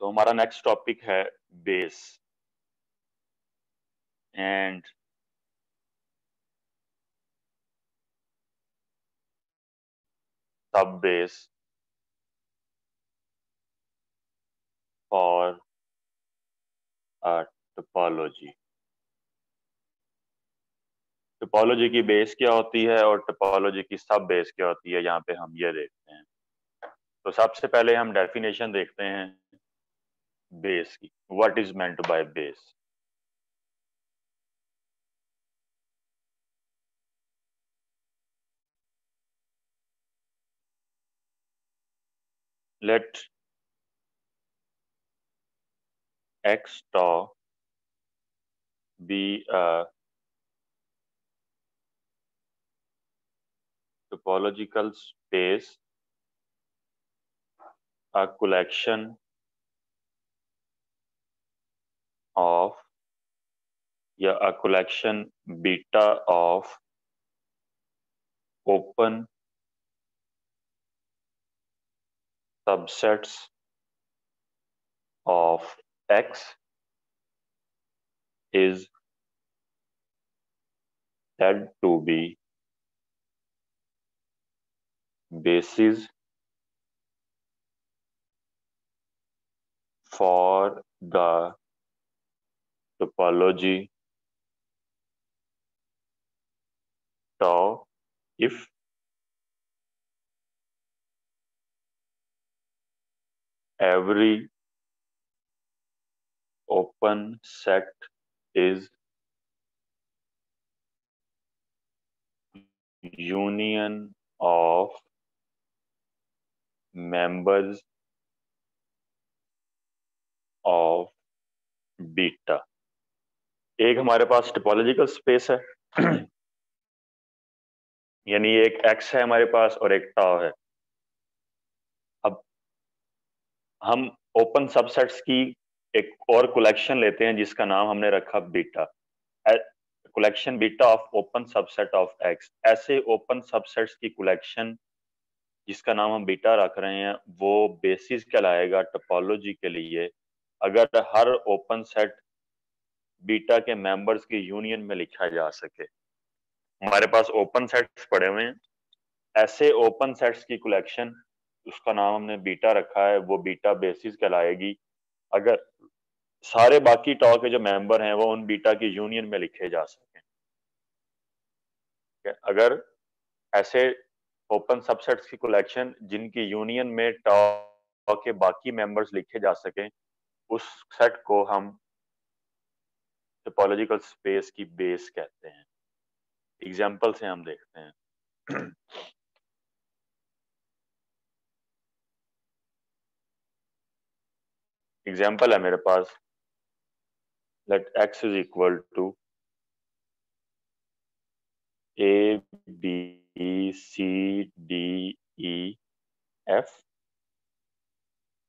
तो हमारा next topic है बेस एंड सब base for a topology. Topology की बेस क्या होती है और टोपोलॉजी की सब बेस क्या होती है, यहाँ पे हम ये देखते हैं। तो सबसे पहले हम डेफिनेशन देखते हैं बेस की। What is meant by base? लेट x tau be a topological space, a collection of a collection beta of open subsets of X is said to be basis for the topology tau if every open set is union of members of beta. एक हमारे पास topological space है यानी एक x है हमारे पास और एक tau है। अब हम ओपन सबसेट्स की एक और कलेक्शन लेते हैं जिसका नाम हमने रखा beta. Collection beta of open subset of x. ऐसे ओपन सबसेट्स की कलेक्शन जिसका नाम हम बीटा रख रहे हैं वो बेसिस कहलाएगा टोपोलॉजी के लिए, अगर हर ओपन सेट बीटा के मेंबर्स की यूनियन में लिखा जा सके। हमारे पास ओपन सेट्स पड़े हुए हैं, ऐसे ओपन सेट्स की कलेक्शन उसका नाम हमने बीटा रखा है, वो बीटा बेसिस कहलाएगी अगर सारे बाकी टॉ के जो मेंबर हैं वो उन बीटा की यूनियन में लिखे जा सकें। अगर ऐसे ओपन सबसेट्स की कलेक्शन जिनकी यूनियन में टॉ के बाकी मेंबर्स लिखे जा सकें, उस सेट को हम टोपोलॉजिकल स्पेस की बेस कहते हैं। एग्जांपल से हम देखते हैं। एग्जांपल है मेरे पास, let x is equal to a b c d e f।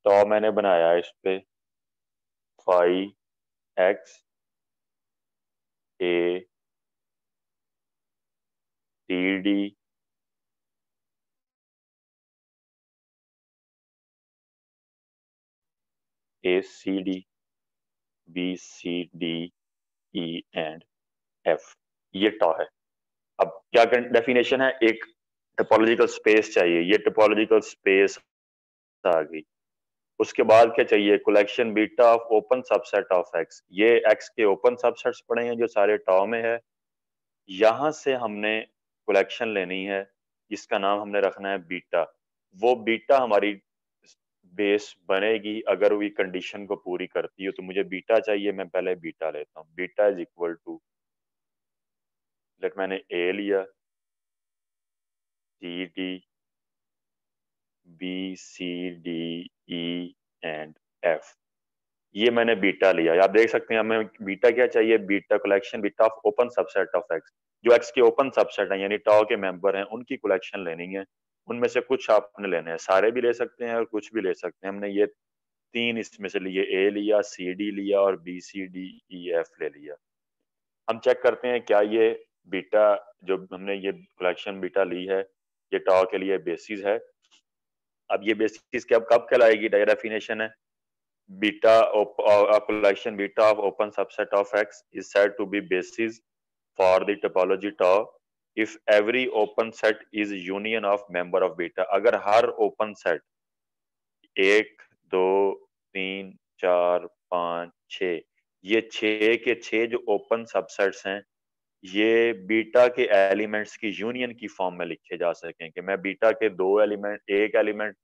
तो मैंने बनाया इस पे phi x a c d a c d b c d e and f। ये टॉ है। अब क्या डेफिनेशन है, एक टोपोलॉजिकल स्पेस चाहिए, ये टोपोलॉजिकल स्पेस आ गई। उसके बाद क्या चाहिए, collection beta of open subset of x. ये एक्स के ओपन सबसेट्स पड़े हैं जो सारे टॉ में है, यहां से हमने कलेक्शन लेनी है जिसका नाम हमने रखना है बीटा। वो बीटा हमारी बेस बनेगी अगर वो कंडीशन को पूरी करती है। तो मुझे बीटा चाहिए, मैं पहले बीटा लेता हूँ। Beta is equal to, let मैंने ए लिया, C D B C D E and F. ये मैंने बीटा लिया। आप देख सकते हैं हमें बीटा क्या चाहिए, beta collection beta of open subset of x. जो एक्स के ओपन सबसेट है यानी टॉ के मेंबर हैं उनकी कलेक्शन लेनी है। उनमें से कुछ आपने लेने हैं, सारे भी ले सकते हैं और कुछ भी ले सकते हैं। हमने ये तीन इसमें से लिए, ए लिया, सी डी लिया और B C D E F ले लिया। हम चेक करते हैं क्या ये बीटा जो हमने ये कलेक्शन बीटा ली है ये टॉ के लिए बेसिस है। अब ये बेसिस कब कब कहलाएगी, डेफिनेशन है a collection beta of open subset of X is said to be basis for the topology tau if every open set is union of member of beta. अगर हर open set 1, 2, 3, 4, 5, 6 ये 6 के 6 जो open subsets हैं ये beta के elements की union की form में लिखे जा सकें कि मैं बीटा के एक एलिमेंट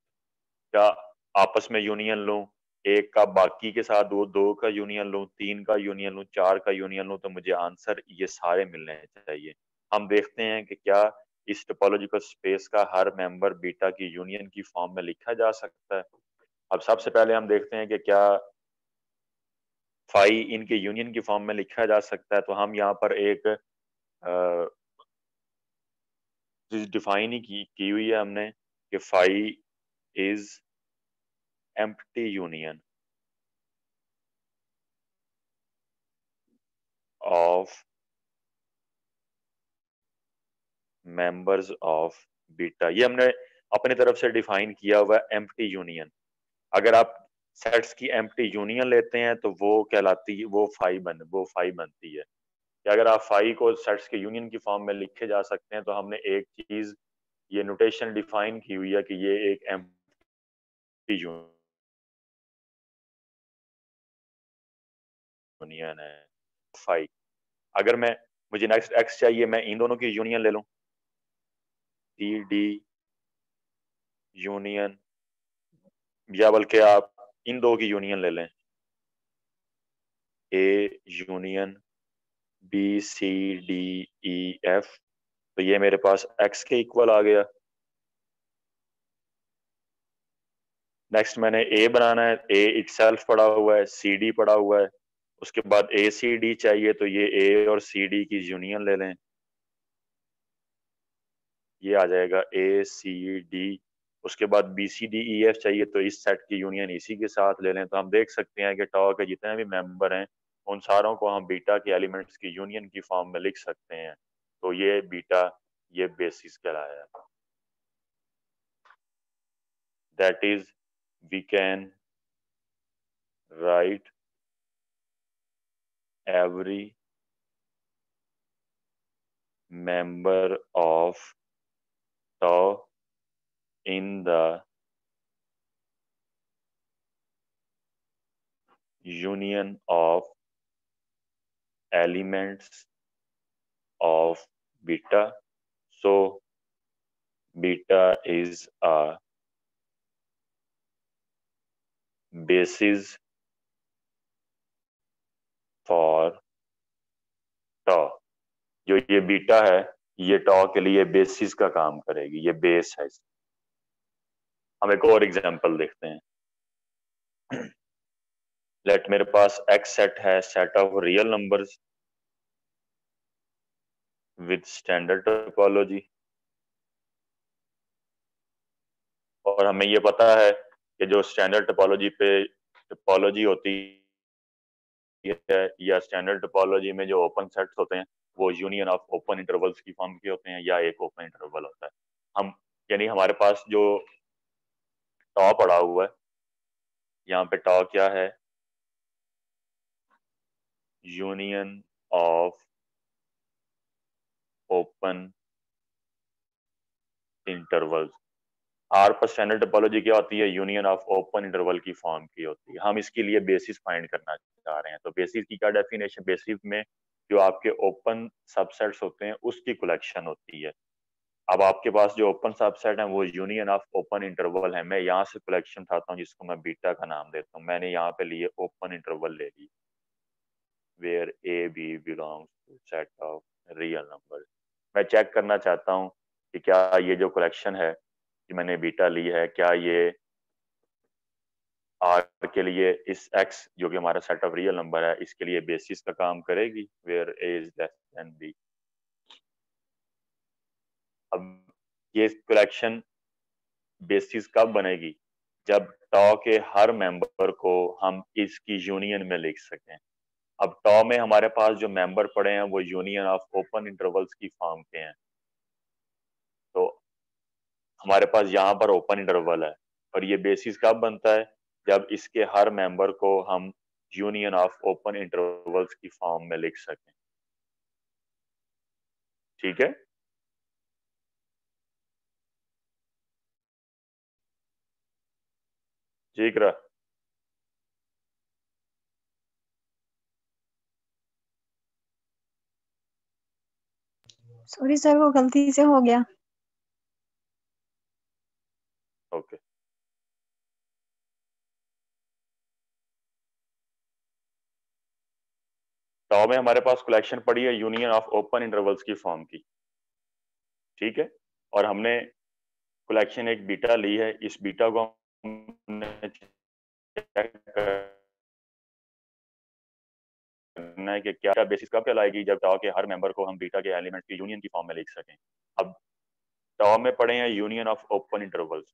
का आपस में यूनियन लूं, एक का बाकी के साथ दो का यूनियन लूं, 3 का यूनियन लूं, 4 का यूनियन लूं, तो मुझे आंसर ये सारे मिलने चाहिए। हम देखते हैं कि क्या इस टोपोलॉजिकल स्पेस का हर मेंबर बीटा की यूनियन की फॉर्म में लिखा जा सकता है। अब सबसे पहले हम देखते हैं कि क्या फाई इनके यूनियन की फॉर्म में लिखा जा सकता है। तो हम यहाँ पर एक चीज डिफाइन ही की हुई है हमने कि phi is empty union of members of beta. ये हमने अपनी तरफ से डिफाइन किया हुआ है एम्प्टी यूनियन। अगर आप सेट्स की एम्प्टी यूनियन लेते हैं तो वो कहलाती है वो फाई बनती है कि अगर आप फाई को सेट्स के यूनियन की फॉर्म में लिखे जा सकते हैं तो हमने एक चीज ये नोटेशन डिफाइन की हुई है कि ये एक एम्प्टी यूनियन है फाई। अगर मुझे नेक्स्ट एक्स चाहिए, मैं इन दोनों की यूनियन ले लूं, टी डी यूनियन, या बल्कि आप इन दो की यूनियन ले लें, A union B C D E F, तो ये मेरे पास एक्स के इक्वल आ गया। नेक्स्ट मैंने ए बनाना है, ए इटसेल्फ पड़ा हुआ है, सी डी पड़ा हुआ है, उसके बाद ए सी डी चाहिए तो ये ए और सी डी की यूनियन ले लें, ये आ जाएगा ए सी डी। उसके बाद B C D E F चाहिए तो इस सेट की यूनियन इसी के साथ ले लें। तो हम देख सकते हैं कि टॉ के जितने भी मेंबर हैं उन सारों को हम बीटा के एलिमेंट्स की यूनियन की फॉर्म में लिख सकते हैं। तो ये बीटा ये बेसिस कहलाया। That is we can write every member of tau in the union of elements of beta. So beta is a basis for tau. जो ये बीटा है ये टॉ के लिए बेसिस का काम करेगी, ये बेस है। हम एक और एग्जांपल देखते हैं। लेट मेरे पास एक्स सेट है, set of real numbers with standard topology, और हमें ये पता है कि जो स्टैंडर्ड टोपोलॉजी होती है या स्टैंडर्ड टोपोलॉजी में जो ओपन सेट्स होते हैं वो यूनियन ऑफ ओपन इंटरवल्स की फॉर्म के होते हैं या एक ओपन इंटरवल होता है। हम यानी हमारे पास जो टॉ पड़ा हुआ है, यहाँ पे टॉ क्या है, union of open intervals. R पर स्टैंडर्ड टोपोलॉजी क्या होती है, यूनियन ऑफ ओपन इंटरवल की फॉर्म की होती है। हम इसके लिए बेसिस फाइंड करना चाह रहे हैं। तो बेसिस की क्या डेफिनेशन, बेसिस में जो आपके ओपन सबसेट्स होते हैं उसकी कलेक्शन होती है। अब आपके पास जो ओपन सबसेट है वो यूनियन ऑफ ओपन इंटरवल है। मैं यहाँ से कलेक्शन उठाता हूँ जिसको मैं बीटा का नाम देता हूँ। मैंने यहाँ पे लिए ओपन इंटरवल ले ली, where A B belongs to set of real number. मैं चेक करना चाहता हूँ कि क्या ये जो कलेक्शन है कि मैंने बीटा ली है, क्या ये आर के लिए इस एक्स जो कि हमारा सेट ऑफ रियल नंबर है इसके लिए बेसिस का काम करेगी, where A is less than B. अब ये कलेक्शन बेसिस कब बनेगी, जब टॉ के हर मेंबर को हम इसकी यूनियन में लिख सकें। अब टॉ में हमारे पास जो मेंबर पड़े हैं वो यूनियन ऑफ ओपन इंटरवल्स की फॉर्म के हैं। तो हमारे पास यहाँ पर ओपन इंटरवल है और ये बेसिस कब बनता है, जब इसके हर मेंबर को हम यूनियन ऑफ ओपन इंटरवल्स की फॉर्म में लिख सकें। ठीक है, ठीक रहा। सॉरी सर, वो गलती से हो गया। ओके, तो में हमारे पास कलेक्शन पड़ी है यूनियन ऑफ ओपन इंटरवल्स की फॉर्म की। ठीक है, और हमने कलेक्शन एक बीटा ली है, इस बीटा को हमने चेक करना है कि क्या बेसिस कब कहलाएगी, जब टॉ के हर मेंबर को हम बीटा के एलिमेंट की यूनियन की फॉर्म में लिख सकें। अब टॉ में पढ़े हैं यूनियन ऑफ ओपन इंटरवल्स,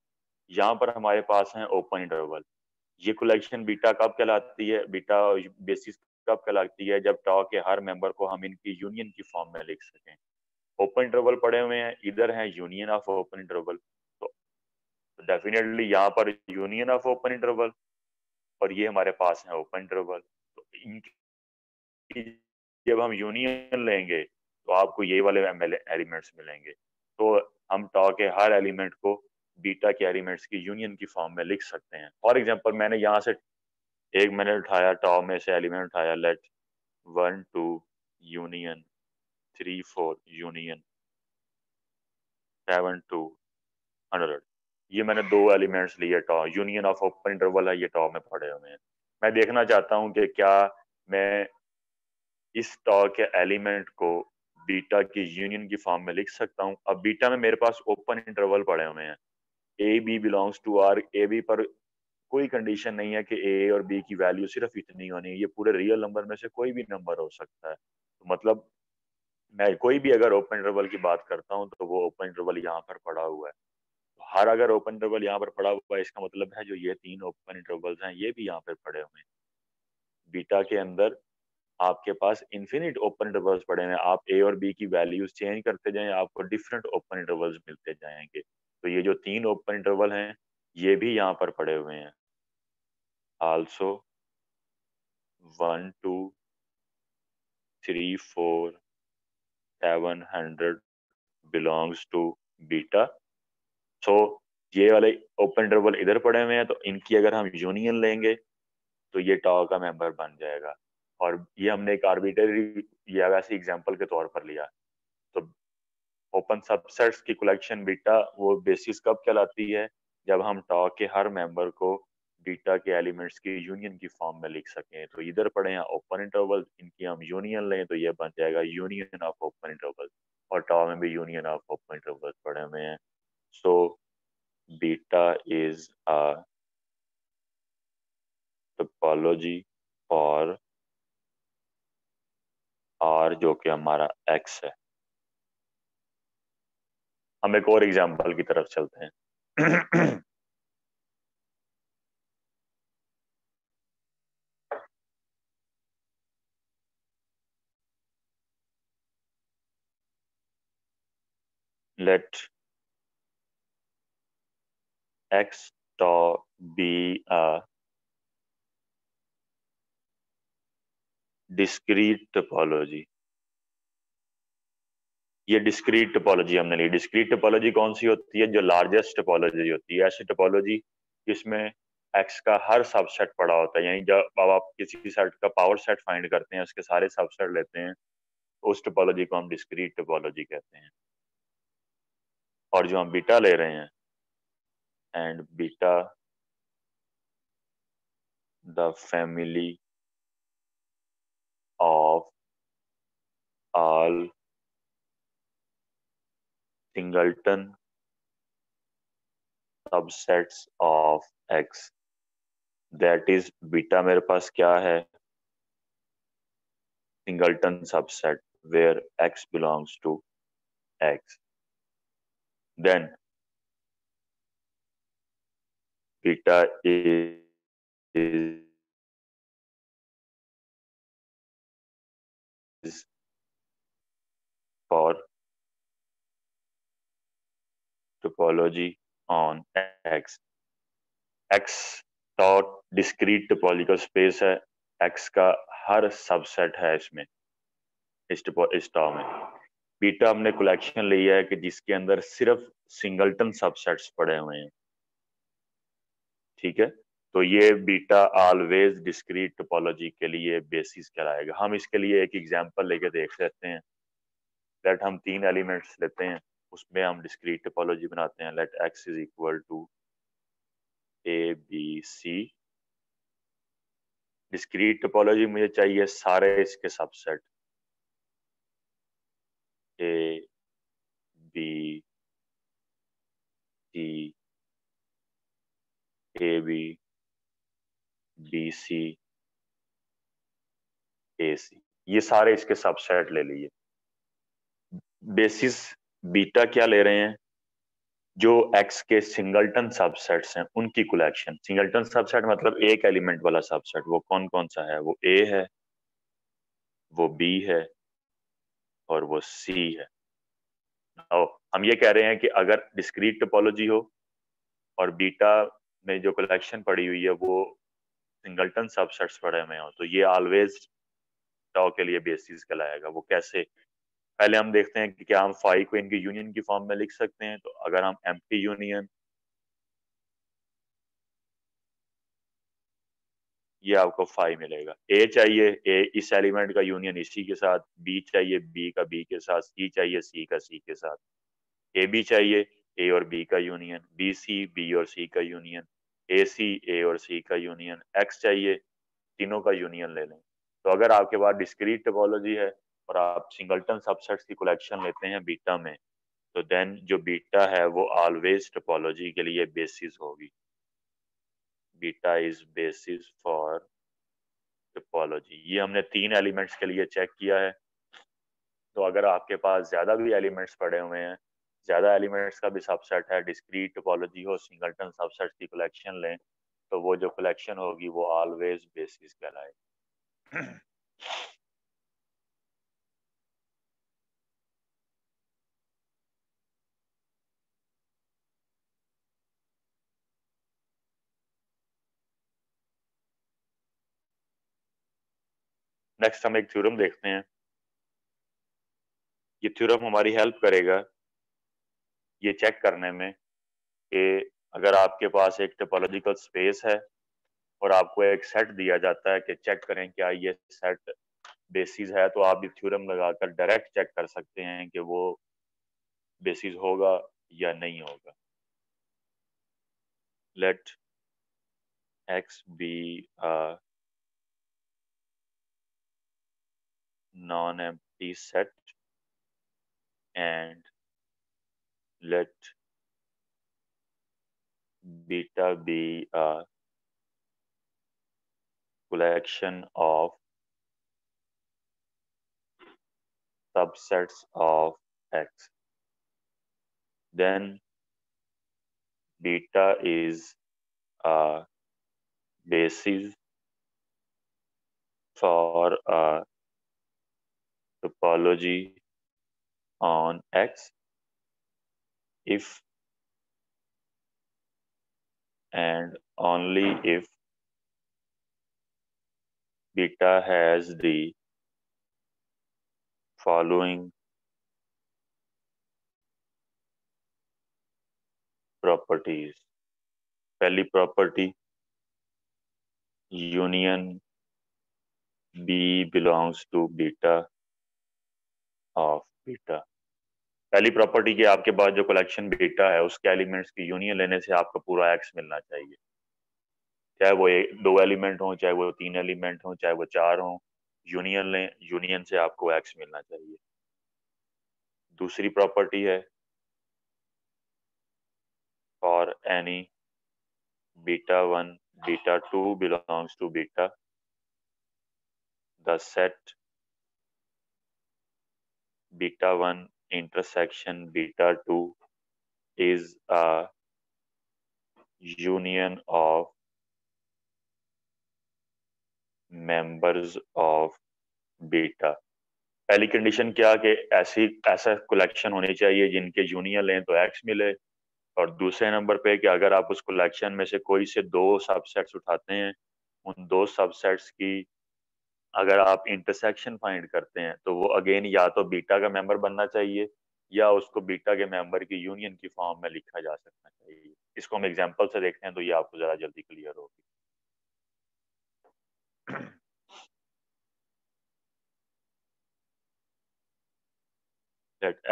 यहाँ पर हमारे पास है ओपन इंटरवल। ये कलेक्शन बीटा कब कहलाती है, बीटा बेसिस कब कहलाती है, जब टॉ के हर मेंबर को हम इनकी यूनियन की फॉर्म में लिख सकें। ओपन इंटरवल पढ़े हुए हैं, इधर है यूनियन ऑफ ओपन इंटरवल, तो डेफिनेटली यहाँ पर यूनियन ऑफ ओपन इंटरवल, और ये हमारे पास है ओपन इंटरवल। तो इनकी जब हम यूनियन लेंगे तो आपको ये वाले एलिमेंट्स मिलेंगे। तो हम टॉ के हर एलिमेंट को बीटा के एलिमेंट्स की यूनियन की फॉर्म में लिख सकते हैं। फॉर एग्जांपल मैंने यहाँ से मैंने उठाया, टॉ में से एलिमेंट उठाया, लेट 1 2 यूनियन 3 4 यूनियन 7 2 100। ये मैंने दो एलिमेंट्स लिए, टॉ यूनियन ऑफ ओपन इंटरवल है, ये टॉ में पड़े हुए हैं। मैं देखना चाहता हूँ कि क्या मैं इस टॉ के एलिमेंट को बीटा की यूनियन की फॉर्म में लिख सकता हूँ। अब बीटा में मेरे पास ओपन इंटरवल पड़े हुए हैं, A B belongs to R, A B पर कोई कंडीशन नहीं है कि ए और बी की वैल्यू सिर्फ इतनी होनी है, ये पूरे रियल नंबर में से कोई भी नंबर हो सकता है। तो मतलब मैं कोई भी अगर ओपन इंटरवल की बात करता हूँ तो वो ओपन इंटरवल यहाँ पर पड़ा हुआ है। तो हर अगर ओपन इंटरवल यहाँ पर पड़ा हुआ है, इसका मतलब है जो ये तीन ओपन इंटरवल्स हैं ये भी यहाँ पर पड़े हुए हैं। बीटा के अंदर आपके पास इन्फिनिट ओपन इंटरवल्स पड़े हैं, आप ए और बी की वैल्यूज चेंज करते जाएं, आपको डिफरेंट ओपन इंटरवल्स मिलते जाएंगे। तो ये जो तीन ओपन इंटरवल हैं ये भी यहाँ पर पड़े हुए हैं। Also 1 2 3 4 700 belongs to beta. So ये वाले ओपन इंटरवल इधर पड़े हुए हैं, तो इनकी अगर हम यूनियन लेंगे तो ये टॉ का मेंबर बन जाएगा। और ये हमने एक आर्बिट्ररी या वैसे एग्जांपल के तौर पर लिया। तो ओपन सबसेट्स की कलेक्शन बीटा वो बेसिस कब कहलाती है, जब हम टॉ के हर मेंबर को बीटा के एलिमेंट्स की यूनियन की फॉर्म में लिख सकें। तो इधर पढ़े हैं ओपन इंटरवल, इनकी हम यूनियन लें तो ये बन जाएगा यूनियन ऑफ ओपन इंटरवल, और टॉ में भी यूनियन ऑफ ओपन इंटरवल पढ़े हुए हैं। So beta is a topology for R जो कि हमारा एक्स है। हम एक और एग्जांपल की तरफ चलते हैं। लेट x tau be a discrete topology। ये डिस्क्रीट टोपोलॉजी हमने ली। डिस्क्रीट टोपोलॉजी कौन सी होती है, जो लार्जेस्ट टोपोलॉजी होती है, ऐसी टोपोलॉजी जिसमें एक्स का हर सबसेट पड़ा होता है। यानी जब अब आप किसी सेट का पावर सेट फाइंड करते हैं, उसके सारे सबसेट लेते हैं, तो उस टोपोलॉजी को हम डिस्क्रीट टोपोलॉजी कहते हैं। और जो हम बीटा ले रहे हैं, and beta the family of all singleton subsets of x, that is beta मेरे पास क्या है, singleton subset where x belongs to x, then beta is for topology on x, x dot discrete topological space है, x का हर subset है इसमें, इस टॉ में। Beta हमने कलेक्शन लिया है कि जिसके अंदर सिर्फ सिंगलटन सबसेट्स पड़े हुए हैं, ठीक है। तो ये बीटा ऑलवेज डिस्क्रीट टोपोलॉजी के लिए बेसिस कहलाएगा। हम इसके लिए एक एग्जांपल लेके देख लेते हैं। लेट हम 3 एलिमेंट्स लेते हैं, उसमें हम डिस्क्रीट टोपोलॉजी बनाते हैं। Let X is equal to A B C. Discrete topology मुझे चाहिए सारे इसके subset A B C, A B B C A C, ये सारे इसके सबसेट ले लिए। बेसिस बीटा क्या ले रहे हैं, जो एक्स के सिंगलटन सबसेट्स हैं उनकी कलेक्शन। सिंगलटन सबसेट मतलब एक एलिमेंट वाला सबसेट। वो कौन कौन सा है, वो ए है, वो बी है, और वो सी है। और हम ये कह रहे हैं कि अगर डिस्क्रीट टोपोलॉजी हो और बीटा में जो कलेक्शन पड़ी हुई है वो सिंगलटन सबसेट्स पड़े हुए हो, तो ये ऑलवेज टाउ के लिए बेसिस कहलाएगा। वो कैसे, पहले हम देखते हैं कि क्या हम फाई को इनकी यूनियन की फॉर्म में लिख सकते हैं। तो अगर हम एम्प्टी यूनियन, ये आपको फाई मिलेगा। ए चाहिए, ए इस एलिमेंट का यूनियन इसी के साथ, बी चाहिए बी का बी के साथ, सी चाहिए सी का सी के साथ, ए बी चाहिए ए और बी का यूनियन, बी सी बी और सी का यूनियन, ए सी ए और सी का यूनियन, एक्स चाहिए तीनों का यूनियन ले लें। तो अगर आपके पास डिस्क्रीट टोपोलॉजी है और आप सिंगलटन सबसेट्स की कलेक्शन लेते हैं बीटा में, तो देन जो बीटा है वो ऑलवेज टोपोलॉजी के लिए बेसिस होगी। Beta is basis for topology. ये हमने 3 एलिमेंट्स के लिए चेक किया है। तो अगर आपके पास ज्यादा भी एलिमेंट्स पड़े हुए हैं, ज्यादा एलिमेंट्स का भी सबसेट है, डिस्क्रीट टोपोलॉजी हो, सिंगलटन सबसेट की कलेक्शन लें, तो वो जो कलेक्शन होगी वो ऑलवेज बेसिस कहलाएगी। नेक्स्ट हम एक थ्योरम देखते हैं। ये थ्योरम हमारी हेल्प करेगा ये चेक करने में कि अगर आपके पास एक टोपोलॉजिकल स्पेस है और आपको एक सेट दिया जाता है कि चेक करें क्या ये सेट बेसिस है, तो आप ये थ्योरम लगाकर डायरेक्ट चेक कर सकते हैं कि वो बेसिस होगा या नहीं होगा। Let X be a non-empty set and let beta be a collection of subsets of x. Then beta is a basis for a topology on x if and only if beta has the following properties. पहली property, union B belongs to beta of beta। पहली property की आपके पास जो collection beta है उसके elements की union लेने से आपको पूरा एक्स मिलना चाहिए। चाहे वो 2 एलिमेंट हो, चाहे वो 3 एलिमेंट हो, चाहे वो 4 हो, यूनियन लें, यूनियन से आपको एक्स मिलना चाहिए। दूसरी प्रॉपर्टी है for any beta 1 beta 2 belongs to beta, the set beta 1 intersection beta 2 is a union of members of beta. पहली कंडीशन क्या कि ऐसा कलेक्शन होनी चाहिए जिनके यूनियन लें तो एक्स मिले, और दूसरे नंबर पे कि अगर आप उस कलेक्शन में से कोई से दो सबसेट्स उठाते हैं, उन दो सबसेट्स की अगर आप इंटरसेक्शन फाइंड करते हैं तो वो अगेन या तो बीटा का मेंबर बनना चाहिए या उसको बीटा के मेंबर की यूनियन की फॉर्म में लिखा जा सकना चाहिए। इसको हम एग्जांपल से देखते हैं तो ये आपको जरा जल्दी क्लियर होगी।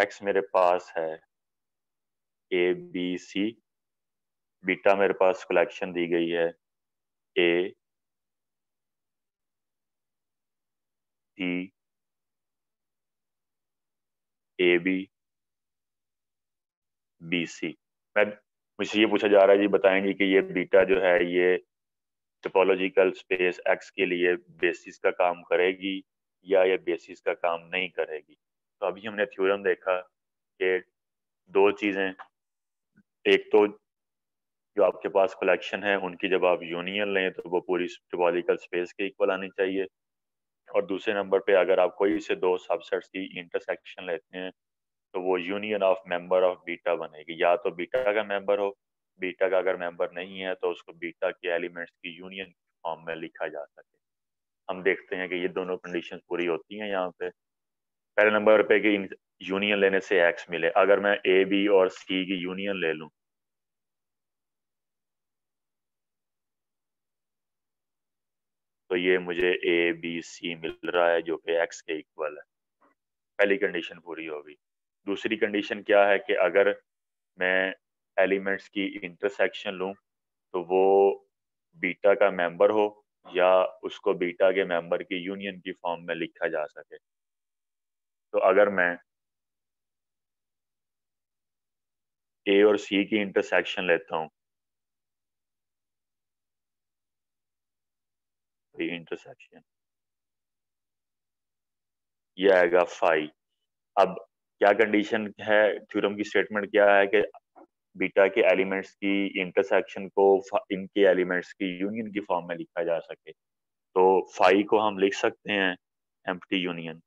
एक्स मेरे पास है ए बी सी, बीटा मेरे पास कलेक्शन दी गई है ए सी ए बी बी सी। मैं मुझसे ये पूछा जा रहा है जी, बताएंगे कि ये बीटा जो है ये टोपोलॉजिकल स्पेस एक्स के लिए बेसिस का काम करेगी या ये बेसिस का काम नहीं करेगी। तो अभी हमने थ्योरम देखा कि दो चीजें, एक तो जो आपके पास कलेक्शन है उनकी जब आप यूनियन लें तो वो पूरी टोपोलॉजिकल स्पेस के इक्वल आनी चाहिए, और दूसरे नंबर पे अगर आप कोई से दो सबसेट्स की इंटरसेक्शन लेते हैं तो वो union of member of beta बनेगी। या तो बीटा का मेंबर हो, बीटा का अगर मेंबर नहीं है तो उसको बीटा के एलिमेंट्स की यूनियन फॉर्म में लिखा जा सके। हम देखते हैं कि ये दोनों कंडीशंस पूरी होती हैं यहाँ पे। पहले नंबर पे कि यूनियन लेने से एक्स मिले, अगर मैं ए बी और सी की यूनियन ले लूं तो ये मुझे ए बी सी मिल रहा है जो कि एक्स के इक्वल है। पहली कंडीशन पूरी होगी। दूसरी कंडीशन क्या है कि अगर मैं एलिमेंट्स की इंटरसेक्शन लूं तो वो बीटा का मेंबर हो या उसको बीटा के मेंबर की यूनियन की फॉर्म में लिखा जा सके। तो अगर मैं ए और सी की इंटरसेक्शन लेता हूँ, इंटरसेक्शन ये आएगा फाई। अब क्या कंडीशन है, थ्योरम की स्टेटमेंट क्या है कि बीटा के एलिमेंट्स की इंटरसेक्शन को इनके एलिमेंट्स की यूनियन की फॉर्म में लिखा जा सके। तो फाई को हम लिख सकते हैं एम्प्टी यूनियन।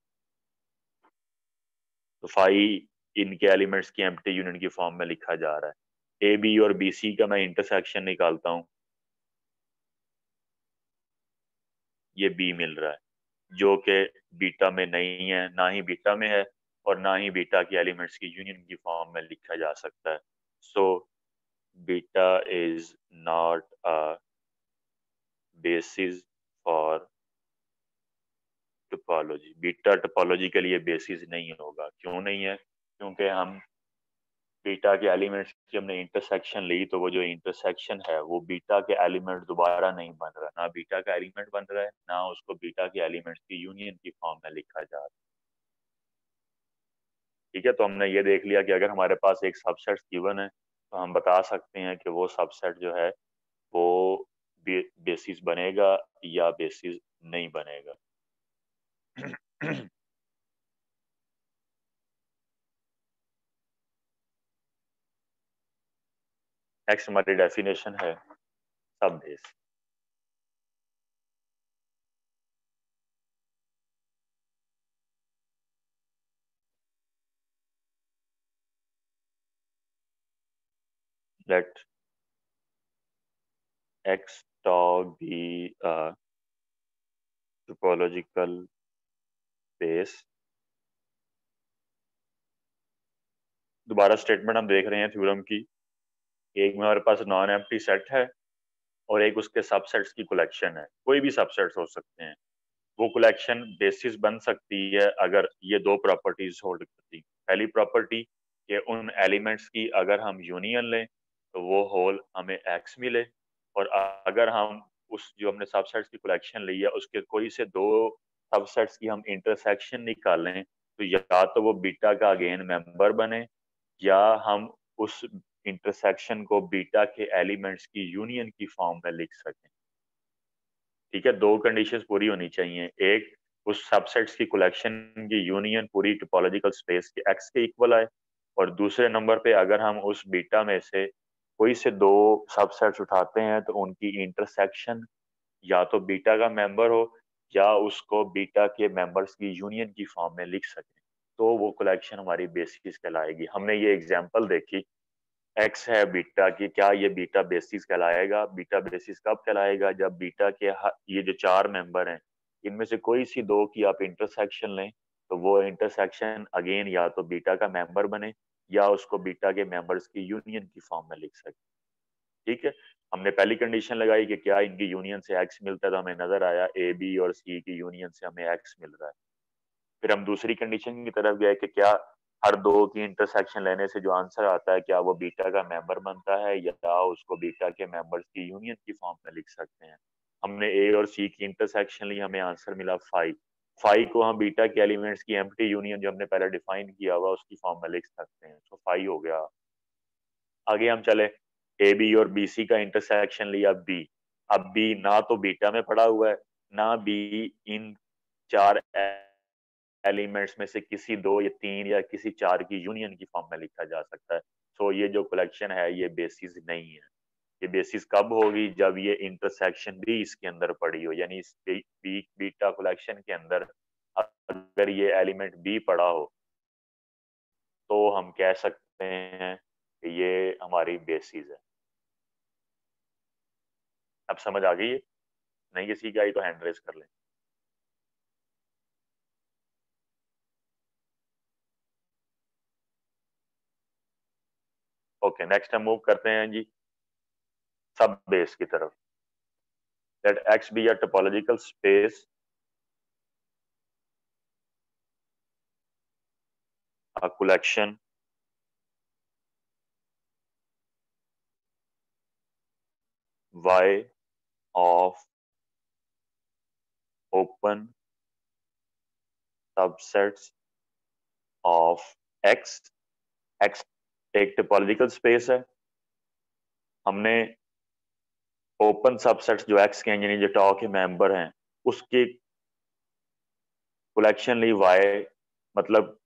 तो फाई इनके एलिमेंट्स की एम्प्टी यूनियन की फॉर्म में लिखा जा रहा है। ए बी और बी सी का मैं इंटरसेक्शन निकालता हूँ, ये बी मिल रहा है जो कि बीटा में नहीं है, ना ही बीटा में है और ना ही बीटा की एलिमेंट्स की यूनियन की फॉर्म में लिखा जा सकता है। सो beta is not a basis for topology. Beta topology के लिए बेसिस नहीं होगा। क्यों नहीं है? क्योंकि हम बीटा के एलिमेंट्स की हमने इंटरसेक्शन ली तो वो जो इंटरसेक्शन है वो बीटा के एलिमेंट दोबारा नहीं बन रहा, ना बीटा का एलिमेंट बन रहा है ना उसको बीटा के एलिमेंट्स की यूनियन की फॉर्म में लिखा जा रहा है। ठीक है, तो हमने ये देख लिया कि अगर हमारे पास एक सबसेट गिवन है तो हम बता सकते हैं कि वो सबसेट जो है वो बेसिस बनेगा या बेसिस नहीं बनेगा। नेक्स्ट हमारी डेफिनेशन है सब बेस। लेट x tau be a topological space। दोबारा स्टेटमेंट हम देख रहे हैं थ्योरम की। एक में हमारे पास नॉन एम्प्टी सेट है और एक उसके सबसेट्स की कलेक्शन है। कोई भी सबसेट्स हो सकते हैं। वो कलेक्शन बेसिस बन सकती है अगर ये दो प्रॉपर्टीज होल्ड करती। पहली प्रॉपर्टी कि उन एलिमेंट्स की अगर हम यूनियन लें तो वो होल हमें एक्स मिले, और अगर हम उस जो हमने सबसेट्स की कलेक्शन ली है उसके कोई से दो सबसेट्स की हम इंटरसेक्शन निकालें तो या तो वो बीटा का अगेन मेंबर बने या हम उस इंटरसेक्शन को बीटा के एलिमेंट्स की यूनियन की फॉर्म में लिख सकें। ठीक है, दो कंडीशंस पूरी होनी चाहिए। एक, उस सबसेट्स की कलेक्शन की यूनियन पूरी टोपोलॉजिकल स्पेस के एक्स के इक्वल आए, और दूसरे नंबर पे अगर हम उस बीटा में से कोई से दो सबसेट्स उठाते हैं तो उनकी इंटरसेक्शन या तो बीटा का मेंबर हो या उसको बीटा के मेंबर्स की यूनियन की फॉर्म में लिख सकें, तो वो कलेक्शन हमारी बेसिस कहलाएगी। हमने ये एग्जांपल देखी एक्स है बीटा की, क्या ये बीटा बेसिस कहलाएगा? बीटा बेसिस कब कहलाएगा? जब बीटा के ये जो चार मेंबर हैं इनमें से कोई सी दो की आप इंटरसेक्शन लें तो वो इंटरसेक्शन अगेन या तो बीटा का मेंबर बने या उसको बीटा के मेंबर्स की यूनियन की फॉर्म में लिख सके। ठीक है, हमने पहली कंडीशन लगाई कि क्या इनकी यूनियन से एक्स मिलता है, तो हमें नजर आया ए बी और सी की यूनियन से हमें एक्स मिल रहा है। फिर हम दूसरी कंडीशन की तरफ गए कि क्या हर दो की इंटरसेक्शन लेने से जो आंसर आता है क्या वो बीटा का मेंबर बनता है या उसको बीटा के मेंबर्स की यूनियन की फॉर्म में लिख सकते हैं। हमने ए और सी की इंटरसेक्शन ली, हमें आंसर मिला फाइव। फाइव को हम बीटा के एलिमेंट्स की एम्प्टी यूनियन जो हमने पहले डिफाइन किया हुआ उसकी फॉर्म में लिख सकते हैं, तो फाइव हो गया। आगे हम चले, ए बी और बी सी का इंटरसेक्शन लिया बी। अब बी ना तो बीटा में पड़ा हुआ है ना बी इन चार एलिमेंट्स में से किसी दो या तीन या किसी चार की यूनियन की फॉर्म में लिखा जा सकता है। सो ये जो कलेक्शन है ये बेसिस नहीं है। ये बेसिस कब होगी? जब ये इंटरसेक्शन भी इसके अंदर पड़ी हो, यानी इस बीटा कलेक्शन के अंदर अगर ये एलिमेंट बी पड़ा हो तो हम कह सकते हैं कि ये हमारी बेसिस है। अब समझ आ गई है? नहीं किसी की आई तो हैंड रेस कर लें। ओके, नेक्स्ट हम मूव करते हैं जी सब बेस की तरफ। Let X be a topological space a collection y of open subsets of x। x एक टोपोलॉजिकल स्पेस है। हमने ओपन सबसेट्स जो x के यानी जो टॉ के मेंबर हैं उसकी कलेक्शन ली y, मतलब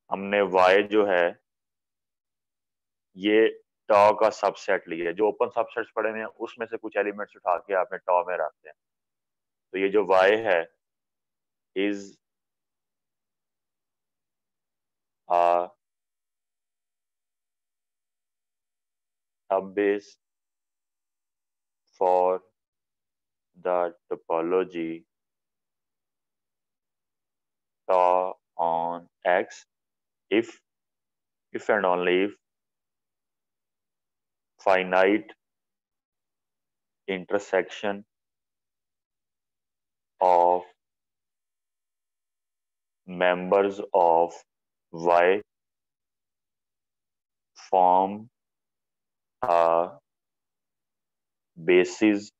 हमने y जो है ये टॉ का सबसेट लिया है। जो ओपन सबसेट्स पड़े हुए हैं उसमें से कुछ एलिमेंट्स उठा के आपने टॉ में रखते हैं। तो ये जो y है is a subbase for the topology tau on X if and only if finite intersection of members of Y form a basis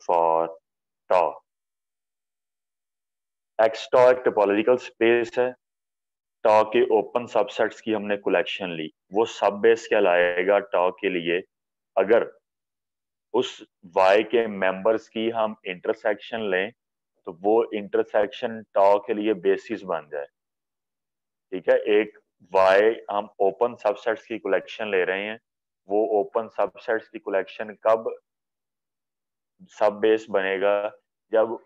for tau। X tau एक टोपोलॉजिकल स्पेस है। टॉ के ओपन सबसेट्स की हमने collection ली, वो सब base कहलाएगा टॉ के लिए अगर उस y के मेंबर्स की हम इंटरसेक्शन लें तो वो इंटरसेक्शन टॉ के लिए बेसिस बन जाए। ठीक है, एक y हम ओपन सबसेट्स की कलेक्शन ले रहे हैं, वो ओपन सबसेट्स की कलेक्शन कब सब बेस बनेगा? जब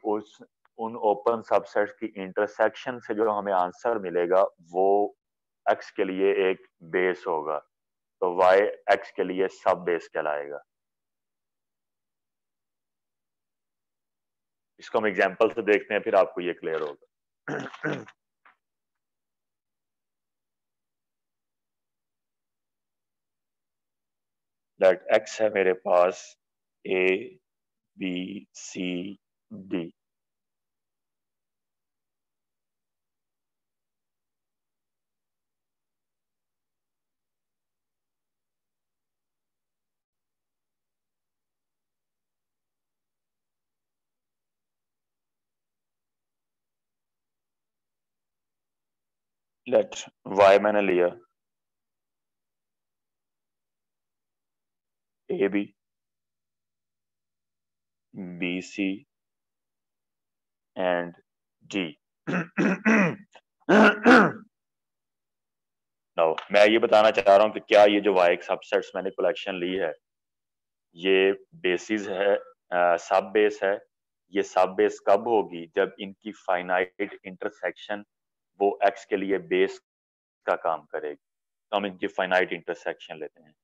उन ओपन सबसेट्स की इंटरसेक्शन से जो हमें आंसर मिलेगा वो x के लिए एक बेस होगा, तो y x के लिए सब बेस कहलाएगा। इसको हम एग्जांपल से देखते हैं फिर आपको ये क्लियर होगा। दैट x है मेरे पास a b c d। लेट y मैंने लिया a b b c and d। No, मैं ये बताना चाह रहा हूं कि क्या ये जो y सबसेट्स मैंने कलेक्शन ली है ये बेसिस है, सब बेस है। ये सब बेस कब होगी? जब इनकी फाइनाइट इंटरसेक्शन वो x के लिए बेस का काम करेगी। तो हम इनकी फाइनाइट इंटरसेक्शन लेते हैं।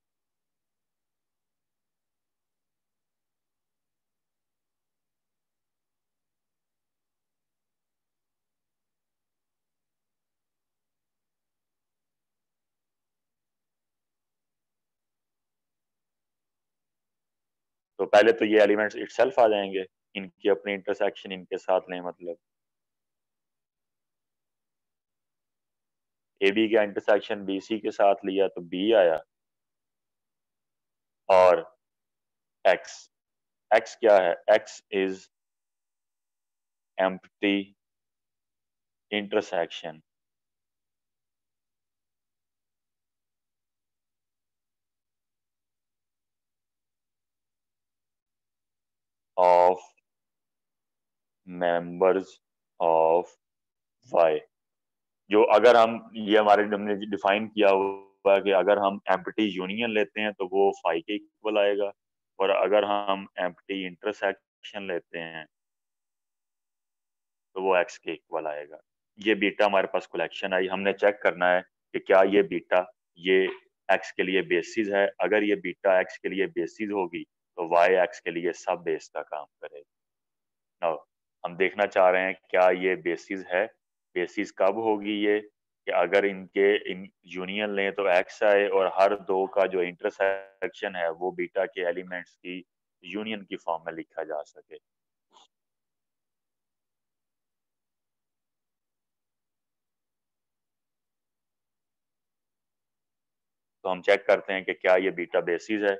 तो पहले तो ये एलिमेंट्स इटसेल्फ आ जाएंगे, इनकी अपनी इंटरसेक्शन इनके साथ लें, मतलब ए बी का इंटरसेक्शन बी सी के साथ लिया तो बी आया, और एक्स, एक्स क्या है, X is empty intersection of members of Y. जो अगर हम, ये हमारे हमने डिफाइन किया हुआ है कि अगर हम एम्प्टी यूनियन लेते हैं तो वो फाई के इक्वल आएगा, और अगर हम एम्प्टी इंटरसेक्शन लेते हैं तो वो एक्स के इक्वल आएगा। ये बीटा हमारे पास कलेक्शन आई, हमने चेक करना है कि क्या ये बीटा ये एक्स के लिए बेसिस है। अगर ये बीटा एक्स के लिए बेसिस होगी तो वाई एक्स के लिए सब बेस का काम करेगा। नाउ हम देखना चाह रहे हैं क्या ये बेसिस है। बेसिस कब होगी ये, कि अगर इनके इन यूनियन लें तो एक्स आए, और हर दो का जो इंटरसेक्शन है वो बीटा के एलिमेंट्स की यूनियन की फॉर्म में लिखा जा सके। तो हम चेक करते हैं कि क्या ये बीटा बेसिस है।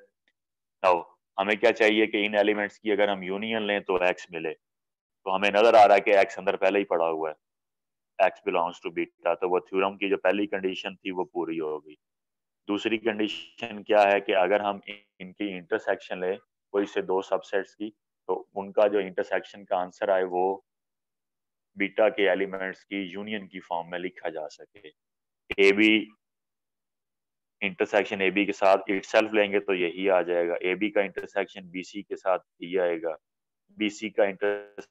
नाउ हमें क्या चाहिए कि इन एलिमेंट्स की अगर हम यूनियन लें तो एक्स मिले। तो हमें नजर आ रहा है कि एक्स अंदर पहले ही पड़ा हुआ है, एक्स बिलोंग्स टू बीटा, तो वो थ्योरम की जो पहली कंडीशन थी वो पूरी हो गई। दूसरी कंडीशन क्या है कि अगर हम इनकी इंटरसेक्शन लें कोई से दो सबसेट्स की, तो उनका जो इंटरसेक्शन का आंसर आए वो बीटा के एलिमेंट्स की यूनियन की फॉर्म में लिखा जा सके। A B intersection A B के साथ इटसेल्फ लेंगे तो यही आ जाएगा, ए बी का इंटरसेक्शन बी सी के साथ ये आएगा, बी सी का इंटरसेक्शन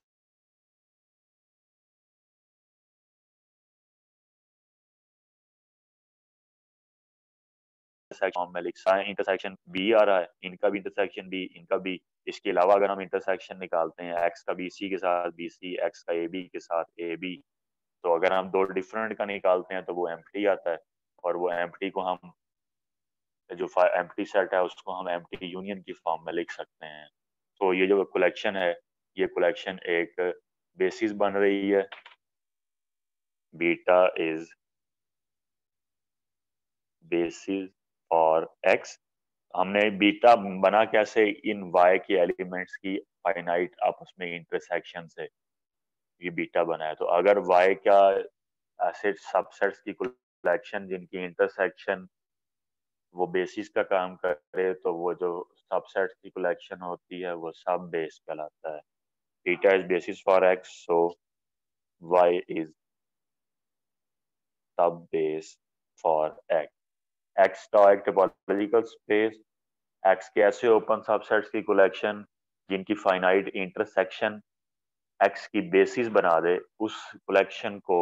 फॉर्म में लिखा है, इंटरसेक्शन बी आ रहा है, इनका भी इंटरसेक्शन बी, इनका बी। इसके अलावा अगर हम इंटरसेक्शन निकालते हैं एक्स का बी सी के साथ बी सी, एक्स का ए बी के साथ ए बी, तो अगर हम दो डिफरेंट का निकालते हैं तो वो एम्प्टी आता है, और वो एम्प्टी को हम जो एम्प्टी सेट है उसको हम एम्प्टी यूनियन की फॉर्म में लिख सकते हैं। तो ये जो कलेक्शन है, ये कलेक्शन एक बेसिस बन रही है। Beta is basis for x. हमने बीटा बना कैसे, इन वाई के एलिमेंट्स की फाइनाइट आपस में इंटरसेक्शन से ये बीटा बना है। तो अगर वाई का ऐसे सबसेट्स की कलेक्शन जिनकी इंटरसेक्शन वो बेसिस का काम करे, तो वो जो सबसेट्स की कलेक्शन होती है वो सब बेस कहलाता है। Beta is basis for X, so Y is sub base for X. X का एक टोपोलॉजिकल स्पेस, एक्स के ऐसे ओपन सबसेट्स की कलेक्शन जिनकी फाइनाइट इंटरसेक्शन एक्स की बेसिस बना दे, उस कलेक्शन को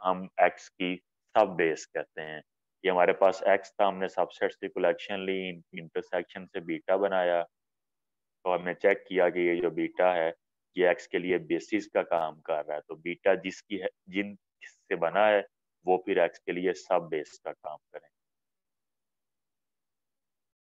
हम एक्स की सब बेस कहते हैं। ये हमारे पास एक्स था, हमने सबसेट्स की कलेक्शन ली, इंटरसेक्शन से बीटा बनाया, तो हमने चेक किया कि ये जो बीटा है ये एक्स के लिए बेसिस का काम कर रहा है। तो बीटा जिसकी है, जिन से बना है वो फिर एक्स के लिए सब बेस का काम करें।